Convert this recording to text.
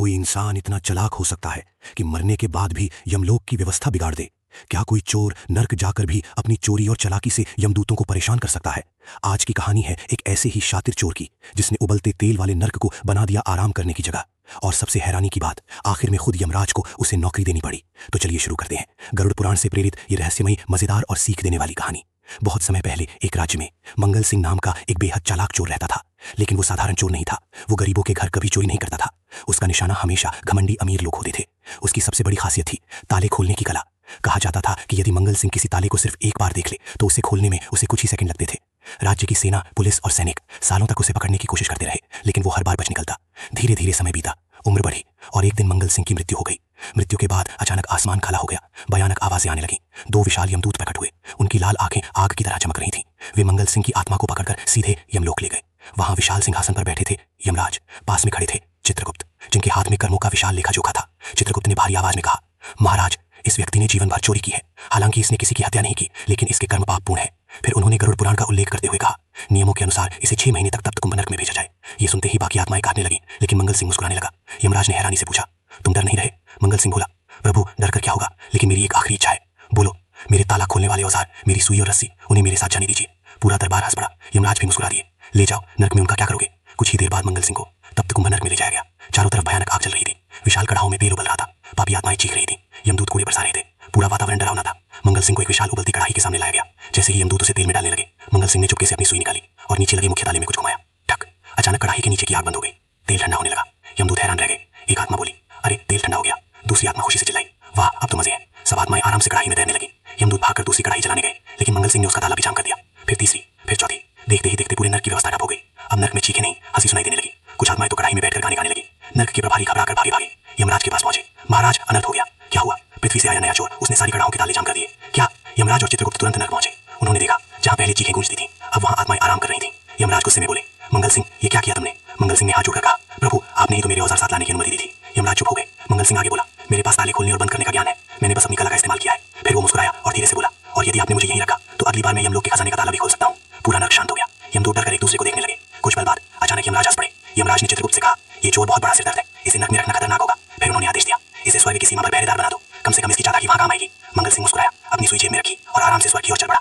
कोई इंसान इतना चालाक हो सकता है कि मरने के बाद भी यमलोक की व्यवस्था बिगाड़ दे? क्या कोई चोर नर्क जाकर भी अपनी चोरी और चालाकी से यमदूतों को परेशान कर सकता है? आज की कहानी है एक ऐसे ही शातिर चोर की जिसने उबलते तेल वाले नर्क को बना दिया आराम करने की जगह। और सबसे हैरानी की बात, आखिर में खुद यमराज को उसे नौकरी देनी पड़ी। तो चलिए शुरू करते हैं गरुड़ पुराण से प्रेरित ये रहस्यमयी, मजेदार और सीख देने वाली कहानी। बहुत समय पहले एक राज्य में मंगल सिंह नाम का एक बेहद चालाक चोर रहता था। लेकिन वो साधारण चोर नहीं था। वो गरीबों के घर कभी चोरी नहीं करता था। उसका निशाना हमेशा घमंडी अमीर लोग होते थे। उसकी सबसे बड़ी खासियत थी ताले खोलने की कला। कहा जाता था कि यदि मंगल सिंह किसी ताले को सिर्फ एक बार देख ले तो उसे खोलने में उसे कुछ ही सेकंड लगते थे। राज्य की सेना, पुलिस और सैनिक सालों तक उसे पकड़ने की कोशिश करते रहे, लेकिन वो हर बार बच निकलता। धीरे धीरे समय बीता, उम्र बढ़ी और एक दिन मंगल सिंह की मृत्यु हो गई। मृत्यु के बाद अचानक आसमान काला हो गया। भयानक आवाजें आने लगीं। दो विशाल यमदूत प्रकट हुए। उनकी लाल आंखें आग की तरह चमक रही थीं। वे मंगल सिंह की आत्मा को पकड़कर सीधे यमलोक ले गए। वहां विशाल सिंहासन पर बैठे थे यमराज। पास में खड़े थे चित्रगुप्त, जिनके हाथ में कर्मों का विशाल लेखा जोखा था। चित्रगुप्त ने भारी आवाज में कहा, महाराज, इस व्यक्ति ने जीवन भर चोरी की है। हालांकि इसने किसी की हत्या नहीं की, लेकिन इसके कर्म पापपूर्ण है। फिर उन्होंने गरुड़ पुराण का उल्लेख करते हुए कहा, नियमों के अनुसार इसे 6 महीने तक तप्त कुंभ नरक में भेजा जाए। ये सुनते ही बाकी आत्माएं काटने लगी, लेकिन मंगल सिंह मुस्कुराने लगा। यमराज ने हैरानी से पूछा, तुम डर नहीं रहे? मंगल सिंह बोला, प्रभु, डर कर क्या होगा, लेकिन मेरी एक आखिरी इच्छा है। बोलो। मेरे ताला खोलने वाले औजार, मेरी सुई और रस्सी, उन्हें मेरे साथ जाने दीजिए। पूरा दरबार हंस पड़ा। यमराज भी मुस्कुरा दिए। ले जाओ, नरक में उनका क्या करोगे? कुछ ही देर बाद मंगल सिंह को तप्त कुंभ नरक में ले जाया गया। चारों तरफ भयानक आग जल रही थी। विशाल कड़ाहों में तेल उबल रहा था। पापी आत्माएं चीख रही थी। यमदूत कूड़े बरसा रहे थे। पूरा वातावरण डरावना था। मंगल सिंह को एक विशाल उबलती कड़ाही के सामने लाया गया। जैसे ही यमदूत उसे तेल में डालने लगे, मंगल सिंह ने चुपके से अपनी सुई निकाली और नीचे लगे मुख्य ताले में कुछ घुमाया। ठक! अचानक कड़ाही के नीचे की आग बंद हो गई। तेल ठंडा होने लगा। यमदूत हैरान रह गए। एक आत्मा बोली, अरे, तेल ठंडा हो गया। दूसरी आत्मा खुशी से चिल्लाई, वाह, अब तो मजे हैं। सब आत्माएं आराम से कड़ाही में तैरने लगी। यमदूत भागकर दूसरी कड़ाही जलाने गए, लेकिन मंगल सिंह ने उसका ताला भी जाम कर दिया। फिर तीसरी, फिर चौथी। देखते ही देखते पूरे नरक की व्यवस्था ठप हो गई। अब नरक में चीखें नहीं, हंसी सुनाई देने लगी। कुछ आत्माएं तो कड़ाही में बैठकर गाने गाने लगी। नरक के प्रभारी घबराकर भागे भागे यमराज के पास पहुंचे। महाराज, अनर्थ हो गया। क्या हुआ? पृथ्वी से आया नया चोर, उसने सारी कड़ाहों के ताले जाम कर दिए। क्या? यमराज और चित्रगुप्त तुरंत नरक पहुंचे। उन्होंने देखा, जहां पहले चीखें गूंजती थीं, अब वहां आत्माएं आराम कर रही थीं। यमराज गुस्से में बोले, मंगल सिंह, ये क्या किया तुमने? मंगल सिंह ने हाथ जोड़कर कहा, प्रभु, आपने ही तो मेरे औजार साथ लाने की अनुमति दी थी। यमराज चुप हो गए। मंगल सिंह आगे बोला, मेरे पास ताले खोलने और बंद करने का ज्ञान है। मैंने बस अपनी कला का इस्तेमाल किया है। फिर वो मुस्कुराया और धीरे से बोला, और यदि आपने मुझे यहीं रखा तो अगली बार मैं यमलोक के खजाने का ताला भी खोल सकता हूँ। पूरा नरक शांत हो गया। यमदूत डरकर एक दूसरे को देखने लगे। कुछ पल बाद अचानक यमराज हंस पड़े। यमराज ने चित्रगुप्त से कहा, ये चोर बहुत बड़ा सिरदर्द है, इसे नरक में रखना खतरनाक होगा। फिर उन्होंने आदेश दिया, इसे स्वर्ग की सीमा पर पहरेदार बना दो। कम से कम इसकी चालाकी वहां काम आएगी। मंगल सिंह मुस्कुराया, अपनी सुई जेब में रखी और आराम से स्वर्ग की ओर चल पड़ा।